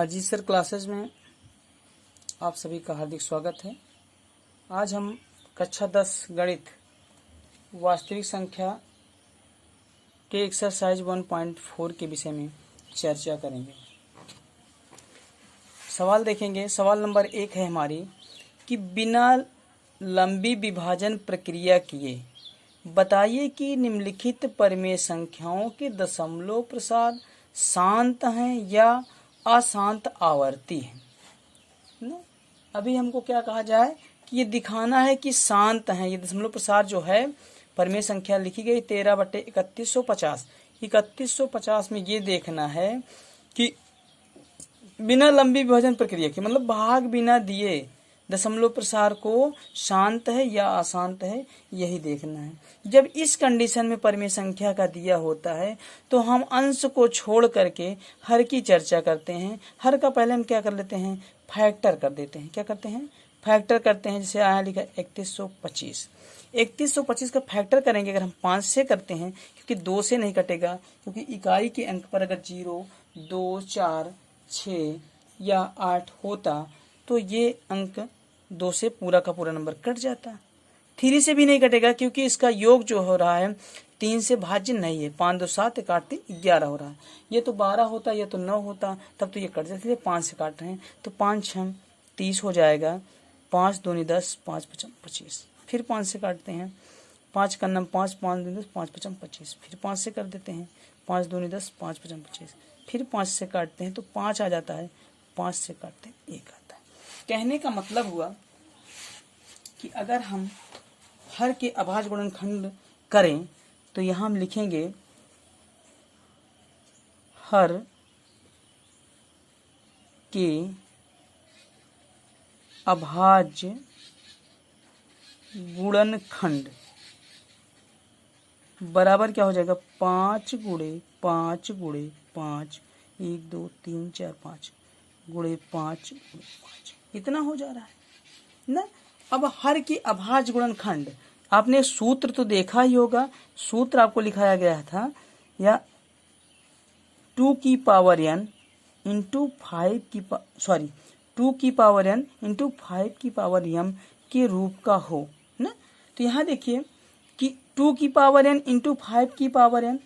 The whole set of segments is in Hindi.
अजीत सर क्लासेस में आप सभी का हार्दिक स्वागत है। आज हम कक्षा 10 गणित वास्तविक संख्या के एक्सरसाइज 1.4 के विषय में चर्चा करेंगे। सवाल देखेंगे। सवाल नंबर 1 है हमारी कि बिना लंबी विभाजन प्रक्रिया किए बताइए कि निम्नलिखित परिमेय संख्याओं के दशमलव प्रसार शांत हैं या अशांत आवर्ती है ना। अभी हमको क्या कहा जाए कि ये दिखाना है कि शांत है। ये दशमलव प्रसार जो है परिमेय संख्या लिखी गई 13/3150। 3150 में ये देखना है कि बिना लंबी विभाजन प्रक्रिया के मतलब भाग बिना दिए दशमलव प्रसार को शांत है या अशांत है, यही देखना है। जब इस कंडीशन में परिमेय संख्या का दिया होता है तो हम अंश को छोड़ करके हर की चर्चा करते हैं। हर का पहले हम क्या कर लेते हैं, फैक्टर कर देते हैं। क्या करते हैं, फैक्टर करते हैं। जैसे आया लिखा 3125। 3125 का फैक्टर करेंगे अगर हम 5 से करते हैं, क्योंकि 2 से नहीं कटेगा, क्योंकि इकाई के अंक पर अगर 0, 2, 4, 6 या 8 होता तो ये अंक 2 से पूरा का पूरा नंबर कट जाता। 3 से भी नहीं कटेगा, क्योंकि इसका योग जो हो रहा है 3 से भाज्य नहीं है। 5 2 7 1 8 3 11 हो रहा है। ये तो 12 होता, ये तो 9 होता, तब तो ये कट जाता। इसलिए 5 से काट रहे हैं तो 5 6 30 हो जाएगा। 5 2 10, 5 5 25। फिर 5 से काटते हैं। 5 का नम 5, 5 2 10, 5 5 25। फिर 5 से कर देते हैं। 5 2 10, 5 5 25। फिर 5 से काटते हैं तो 5 आ जाता है। 5 से काटते हैं 1 आता है। कहने का मतलब हुआ कि अगर हम हर के अभाज्य गुणनखंड करें तो यहां हम लिखेंगे हर के अभाज्य गुणनखंड बराबर क्या हो जाएगा, 5 गुणे 5 गुणे 5, 1 2 3 4 5 गुणे 5 गुणे 5, इतना हो जा रहा है ना। अब हर की अभाज्य गुणनखंड, आपने सूत्र तो देखा ही होगा। सूत्र आपको लिखाया गया था या 2 की पावर n इंटू 5 की 2 की पावर n इंटू 5 की पावर m के रूप का हो ना। तो यहाँ देखिए कि 2 की पावर n इंटू 5 की पावर n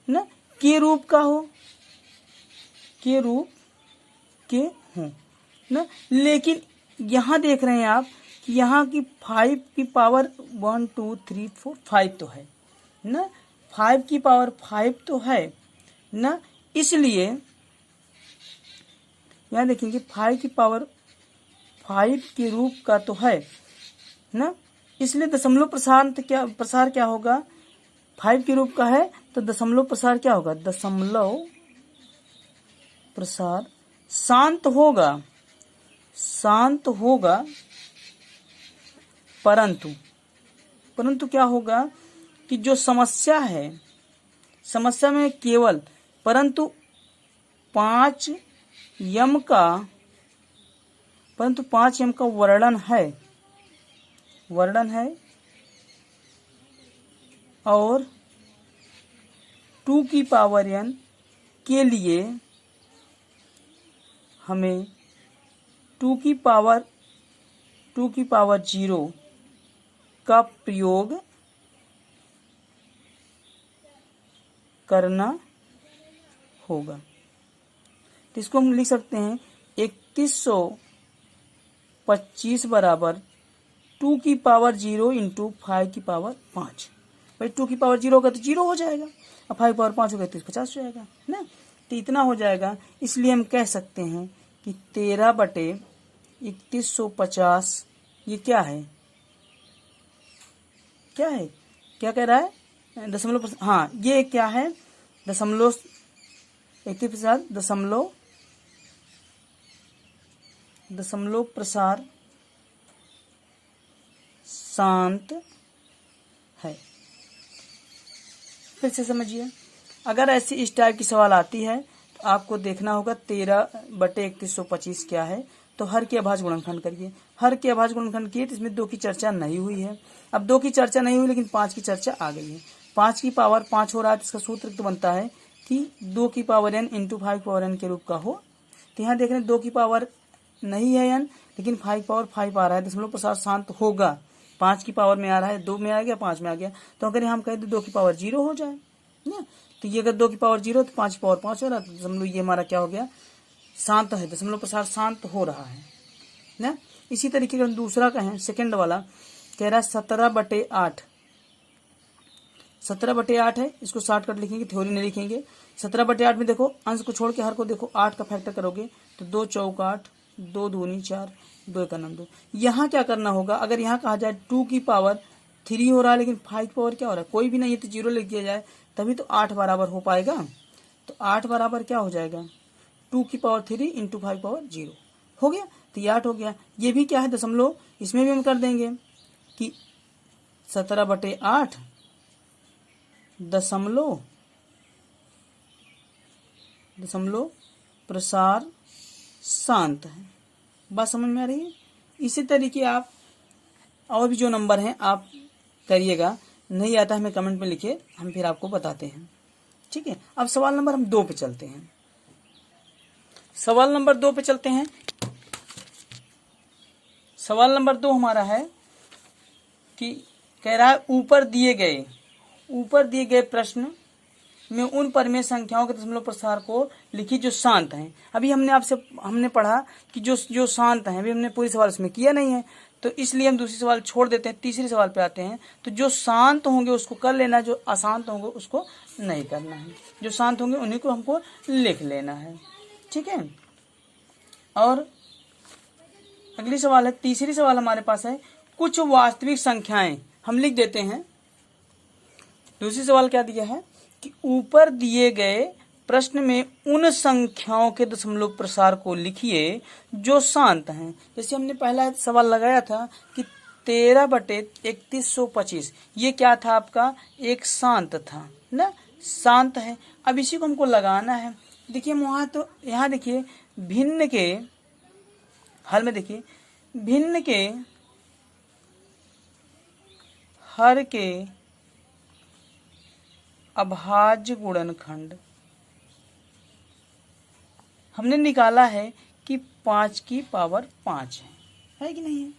ना के रूप का हो, के रूप के हो ना। लेकिन यहाँ देख रहे हैं आप कि यहाँ की 5 की पावर 1 2 3 4 5 तो है ना। 5 की पावर 5 तो है ना, इसलिए यहाँ देखेंगे 5 की पावर 5 के रूप का तो है ना। इसलिए दशमलव प्रसार क्या होगा, 5 के रूप का है तो दशमलव प्रसार क्या होगा, दशमलव प्रसार शांत होगा, परंतु क्या होगा कि जो समस्या है, समस्या में केवल परंतु 5 यम का वर्णन है और 2 की पावर n के लिए हमें 2 की पावर 0 का प्रयोग करना होगा। तो इसको हम लिख सकते हैं 3125 बराबर 2 की पावर 0 इंटू 5 की पावर 5। भाई 2 की पावर 0 होगा तो 0 हो जाएगा, और 5 पावर 5 होगा तो 50 हो जाएगा ना। तो इतना हो जाएगा। इसलिए हम कह सकते हैं कि 13/3150 ये क्या है, क्या कह रहा है, दशमलव। हाँ, ये क्या है, दशमलव 31 दशमलव प्रसार शांत है। फिर से समझिए, अगर ऐसी इस टाइप की सवाल आती है तो आपको देखना होगा 13/3125 क्या है। तो हर के अभाज्य गुणनखंड करिए। हर के अभाज्य गुणनखंड किए तो इसमें 2 की चर्चा नहीं हुई है। अब 2 की चर्चा नहीं हुई लेकिन 5 की चर्चा आ गई है। 5 की पावर 5 हो रहा है तो इसका सूत्र तो बनता है कि 2 की पावर n इंटू 5 की पावर n के रूप का हो तो यहाँ देख रहे हैं 2 की पावर नहीं है n, लेकिन 5 पावर 5 आ रहा है, दशमलव प्रसार शांत होगा। 5 की पावर में आ रहा है, 2 में आ गया, 5 में आ गया। तो अगर हम कहें तो 2 की पावर 0 हो जाए ना, तो ये अगर 2 की पावर 0 तो 5 की पावर 5 हो रहा है, तो दशमलव ये हमारा क्या हो गया, शांत है, दशमलव प्रसार शांत हो रहा है ना। इसी तरीके का दूसरा कहें, सेकंड वाला कह रहा है 17/8। 17/8 है, इसको शॉर्टकट लिखेंगे, थ्योरी नहीं लिखेंगे। 17/8 में देखो अंश को छोड़ के हर को देखो, 8 का फैक्टर करोगे तो 2 चौक 8, 2 दूनी 4, 2 एक 2। यहाँ क्या करना होगा, अगर यहाँ कहा जाए 2 की पावर 3 हो रहा है, लेकिन 5 की पावर क्या हो रहा है, कोई भी नहीं है, तो 0 लिख दिया जाए, तभी तो 8 बराबर हो पाएगा। तो 8 बराबर क्या हो जाएगा, 2 की पावर 3 इंटू 5 पावर 0 हो गया, तो ये 8 हो गया। ये भी क्या है, दशमलव, इसमें भी हम कर देंगे कि 17/8 दशमलव प्रसार शांत है। बात समझ में आ रही है। इसी तरीके आप और भी जो नंबर हैं आप करिएगा, नहीं आता हमें कमेंट में लिखिए, हम फिर आपको बताते हैं, ठीक है। अब सवाल नंबर हम 2 पे चलते हैं। सवाल नंबर 2 पे चलते हैं। सवाल नंबर 2 हमारा है कि कह रहा है ऊपर दिए गए प्रश्न में उन परिमेय संख्याओं के दशमलव प्रसार को लिखी जो शांत हैं। अभी हमने पढ़ा कि जो शांत हैं, अभी हमने पूरी सवाल उसमें किया नहीं है, तो इसलिए हम दूसरी सवाल छोड़ देते हैं, तीसरी सवाल पे आते हैं। तो जो शांत होंगे उसको कर लेना, जो अशांत होंगे उसको नहीं करना है। जो शांत होंगे उन्हीं को हमको लिख लेना है, ठीक है। और अगली सवाल है, तीसरी सवाल हमारे पास है कुछ वास्तविक संख्याएं, हम लिख देते हैं। दूसरी सवाल क्या दिया है कि ऊपर दिए गए प्रश्न में उन संख्याओं के दशमलव प्रसार को लिखिए जो शांत हैं। जैसे हमने पहला सवाल लगाया था कि 13/3125, ये क्या था आपका, एक शांत था ना, शांत है। अब इसी को हमको लगाना है। देखिए वहां तो यहाँ देखिए भिन्न के हल में, देखिए भिन्न के हर के अभाज्य गुणनखंड हमने निकाला है कि 5 की पावर 5 है कि नहीं है।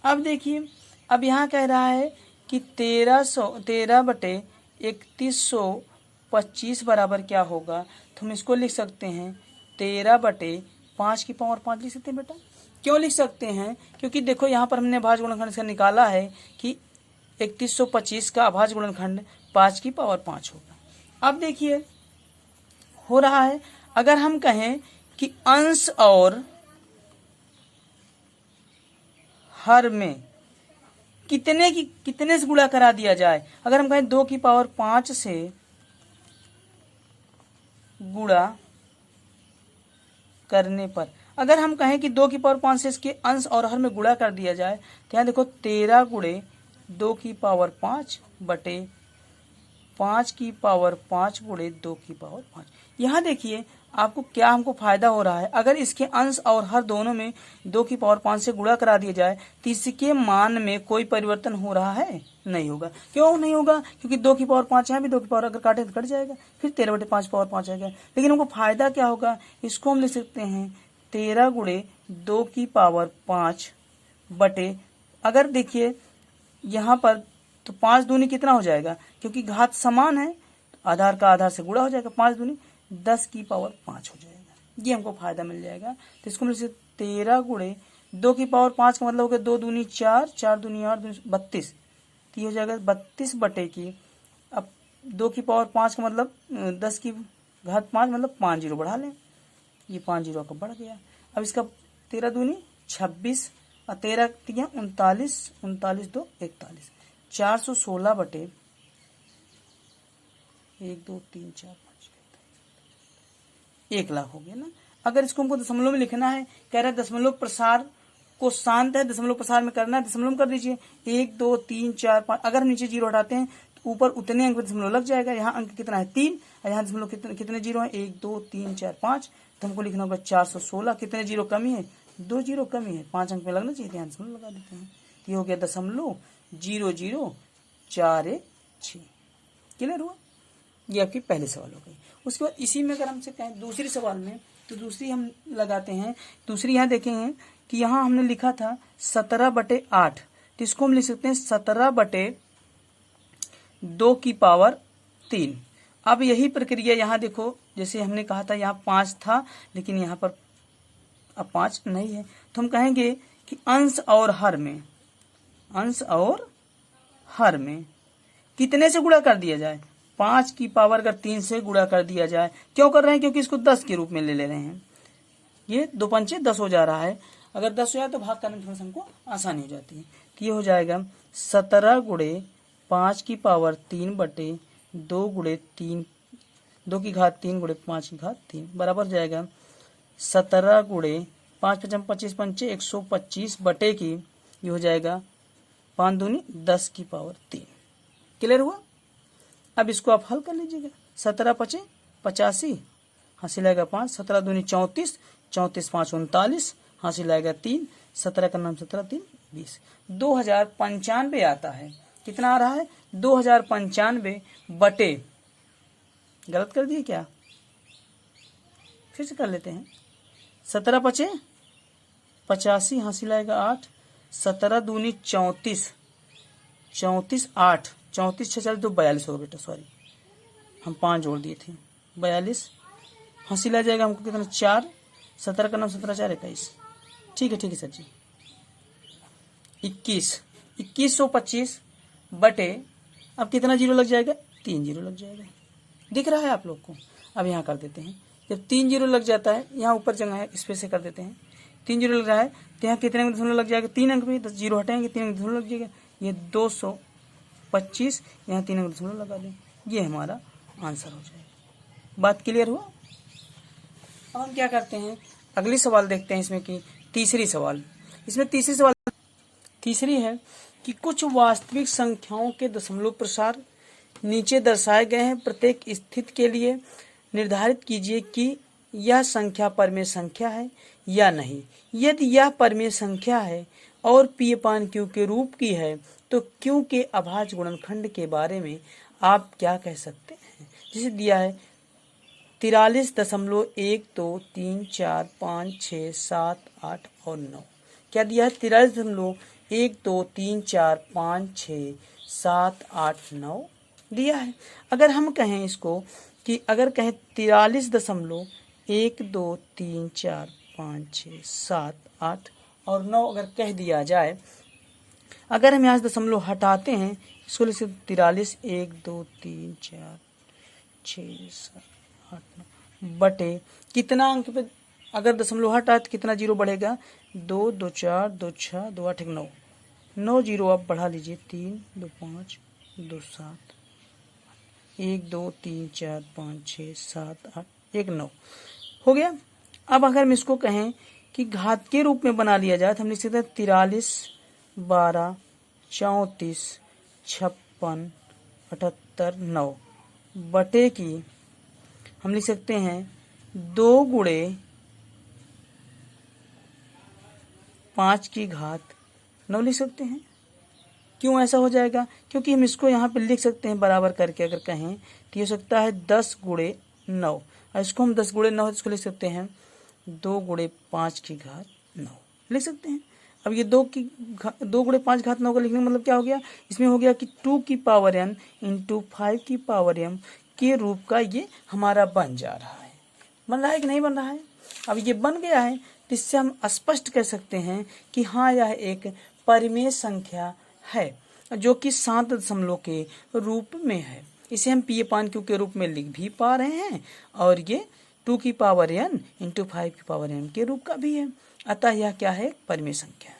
अब देखिए, अब यहाँ कह रहा है कि 13/3125 बराबर क्या होगा, तो हम इसको लिख सकते हैं 13/5 की पावर 5 लिख सकते हैं बेटा। क्यों लिख सकते हैं, क्योंकि देखो यहाँ पर हमने अभाज्य गुणनखंड से निकाला है कि 3125 का अभाज्य गुणनखंड 5 की पावर 5 होगा। अब देखिए हो रहा है, अगर हम कहें कि अंश और हर में कितने से गुणा करा दिया जाए, अगर हम कहें 2 की पावर 5 से गुणा करने पर, अगर हम कहें कि 2 की पावर 5 से इसके अंश और हर में गुणा कर दिया जाए, तो यहाँ देखो 13 गुणे 2 की पावर 5 बटे 5 की पावर 5 गुणे 2 की पावर 5। यहाँ देखिए आपको क्या हमको फायदा हो रहा है, अगर इसके अंश और हर दोनों में 2 की पावर 5 से गुणा करा दिया जाए तो इसके मान में कोई परिवर्तन हो रहा है, नहीं होगा। क्यों नहीं होगा, क्योंकि 2 की पावर 5 यहाँ भी 2 की पावर अगर काटे तो कट जाएगा, फिर 13/5 पावर 5 आएगा। लेकिन हमको फायदा क्या होगा, इसको हम लिख सकते हैं 13 गुणे 2 की पावर 5 बटे, अगर देखिए यहाँ पर तो 5 दूनी कितना हो जाएगा, क्योंकि घात समान है, आधार का आधार से गुणा हो जाएगा, 5 दूनी 10 की पावर 5 हो जाएगा। ये हमको फायदा मिल जाएगा। तो इसको मिल 13 गुणे 2 की पावर 5 का मतलब हो गया 2 दूनी 4, 4 दूनी 8, 32, तो ये हो जाएगा 32 बटे की, अब 2 की पावर 5 का मतलब 10 की घात 5 मतलब 5 जीरो बढ़ा लें, ये 5 जीरो का बढ़ गया। अब इसका 13 दूनी 26 और 13 39, 39 2 41, 416 बटे 1 2 3 4 5 1 लाख हो गया ना। अगर इसको हमको दशमलव में लिखना है, कह रहा है दशमलव प्रसार को शांत है, दशमलव प्रसार में करना है, दशमलव में कर दीजिए 1 2 3 4 5। अगर हम नीचे जीरो हटाते हैं तो ऊपर उतने अंक दशमलव लग जाएगा। यहाँ अंक कितना है 3, और यहाँ दशमलव कितने जीरो है 1 2 3 4 5, तो हमको लिखना होगा 416। कितने जीरो कमी है, 2 जीरो कमी है, 5 अंक में लगना चाहिए, यहाँ दशमलव लगा देते हैं। ये हो गया 0.0041 6। क्लियर हुआ। ये आपकी पहले सवाल हो गई। उसके बाद इसी में अगर हमसे कहें दूसरी सवाल में, तो दूसरी हम लगाते हैं। दूसरी यहाँ देखेंगे कि यहाँ हमने लिखा था 17/8, तो इसको हम लिख सकते हैं 17/2 की पावर 3। अब यही प्रक्रिया यहाँ देखो, जैसे हमने कहा था यहाँ 5 था, लेकिन यहाँ पर अब 5 नहीं है, तो हम कहेंगे कि अंश और हर में कितने से गुणा कर दिया जाए, 5 की पावर अगर 3 से गुणा कर दिया जाए। क्यों कर रहे हैं? क्योंकि इसको 10 के रूप में ले रहे हैं। ये 2 पंचे 10 हो जा रहा है। अगर 10 हो जाए तो भाग करने में थोड़ा सा हमको आसानी हो जाती है। तो ये हो जाएगा 17 × 5 की पावर 3/2 × 3, 2 की घात 3 × 5 की घात 3 बराबर जाएगा 17 × 5 × 25 पंचे 125 बटे की, ये हो जाएगा 5 दूनी 10 की पावर 3। क्लियर हुआ? अब इसको आप हल कर लीजिएगा। 17 × 5 = 85, हासिल आएगा 5, 17 दूनी 34, 34 × 5 = 39, हासिल आएगा 3, 17 का नाम 17, 3 20, 2095 आता है। कितना आ रहा है? 2095 बटे, गलत कर दिए क्या? फिर से कर लेते हैं। 17 × 5 = 85, हासिल आएगा 8, 17 दूनी 34, 34 8, 34 6 40 तो 42 होगा बेटा, सॉरी हम 5 जोड़ दिए थे, 42, हासिल आ जाएगा हमको कितना 4, 17 का नाम 17 4 21, ठीक है सर जी, 2125 बटे, अब कितना जीरो लग जाएगा? 3 जीरो लग जाएगा। दिख रहा है आप लोग को? अब यहाँ कर देते हैं। जब 3 जीरो लग जाता है, यहाँ ऊपर जगह है, इस पे से कर देते हैं। 3 जीरो लग रहा है तो यहाँ कितने दशमलव लग जाएगा? 3 अंक पे, 10 जीरो हटाएंगे 3 अंक दशमलव लग जाएगा, ये 225, यहाँ 3 अंक दशमलव लगा दें, ये हमारा आंसर हो जाएगा। बात क्लियर हुआ? अब हम क्या करते हैं, अगली सवाल देखते हैं इसमें की तीसरी सवाल। इसमें तीसरी है कि कुछ वास्तविक संख्याओं के दशमलव प्रसार नीचे दर्शाए गए हैं। प्रत्येक स्थिति के लिए निर्धारित कीजिए कि यह संख्या परमेय संख्या है या नहीं। यदि यह परमेय संख्या है और P/Q के रूप की है, तो Q के अभाज्य गुणनखंड के बारे में आप क्या कह सकते हैं? जैसे दिया है 43.12345678 और 9। क्या दिया है? 43.12345678 दिया है। अगर हम कहें इसको कि अगर कहें 43.12345678 और 9 अगर कह दिया जाए, अगर हम यहाँ से दशमलव हटाते हैं, इसको लिख सकते 43 1 2 3 4 6 7 8 9 बटे कितना अंक पे अगर दशमलव हटा तो कितना जीरो बढ़ेगा? 2 2 4 2 6 2 8 1 9, 9 जीरो आप बढ़ा लीजिए, 3 2 5 2 7 1 2 3 4 5 6 7 8 1 9 हो गया। अब अगर हम इसको कहें कि घात के रूप में बना लिया जाए, तो हम लिख सकते हैं 43 12 34 56 78 9 बटे की हम लिख सकते हैं 2 × 5 की घात 9 लिख सकते हैं। क्यों ऐसा हो जाएगा? क्योंकि हम इसको यहाँ पे लिख सकते हैं बराबर करके, अगर कहें तो ये हो सकता है 10 × 9, और इसको हम 10 × 9 इसको लिख सकते हैं 2 × 5 की घात 9 लिख सकते हैं। अब ये 2 × 5 घात 9 का लिखने का मतलब क्या हो गया? इसमें हो गया कि 2 की पावर n × 5 की पावर m के रूप का ये हमारा बन जा रहा है। बन रहा है कि नहीं बन रहा है? अब ये बन गया है, तो इससे हम स्पष्ट कह सकते हैं कि हाँ, यह एक परिमेय संख्या है जो कि 7 दशमलव के रूप में है। इसे हम P/Q के रूप में लिख भी पा रहे हैं, और ये 2 की पावर n × 5 की पावर m के रूप का भी है। अतः यह क्या है? परिमेय संख्या,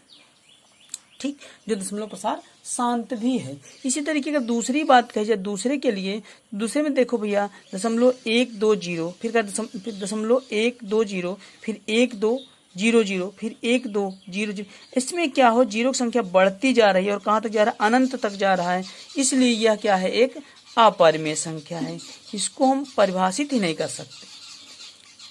ठीक, जो दशमलव प्रसार शांत भी है। इसी तरीके का दूसरी बात कही जाए, दूसरे के लिए, दूसरे में देखो भैया 0.120, फिर का 0.120, फिर 1200, फिर 1200। इसमें क्या हो, जीरो की संख्या बढ़ती जा रही है और कहाँ तक जा रहा है? अनंत तक जा रहा है। इसलिए यह क्या है? एक अपरिमेय संख्या है। इसको हम परिभाषित ही नहीं कर सकते,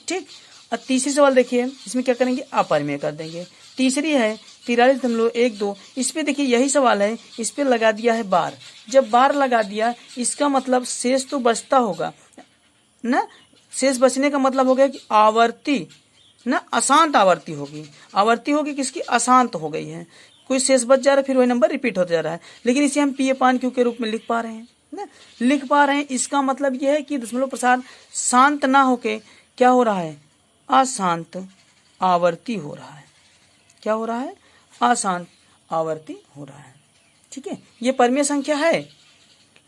ठीक। अब तीसरी सवाल देखिए, इसमें क्या करेंगे? अपरिमेय कर देंगे। तीसरी है 43.12। इस पे देखिए यही सवाल है, इस पे लगा दिया है बार। जब बार लगा दिया इसका मतलब शेष तो बचता होगा ना, शेष बचने का मतलब हो गया कि आवर्ती ना अशांत आवर्ती होगी। आवर्ती होगी किसकी, अशांत हो गई है, कोई शेष बच जा रहा है, फिर वही नंबर रिपीट होता जा रहा है। लेकिन इसे हम पी अपान क्यू के रूप में लिख पा रहे हैं ना, लिख पा रहे हैं। इसका मतलब यह है कि दशमलव प्रसार शांत ना होके क्या हो रहा है, अशांत आवर्ती हो रहा है। क्या हो रहा है, अशांत आवर्ती हो रहा है। ठीक है, ये परमेय संख्या है,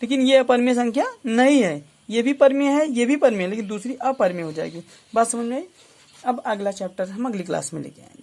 लेकिन ये अपरमेय संख्या नहीं है। ये भी परमेय है, ये भी परमेय है, लेकिन दूसरी अपरमेय हो जाएगी। बात समझ में आई। अब अगला चैप्टर हम अगली क्लास में लेके आएंगे।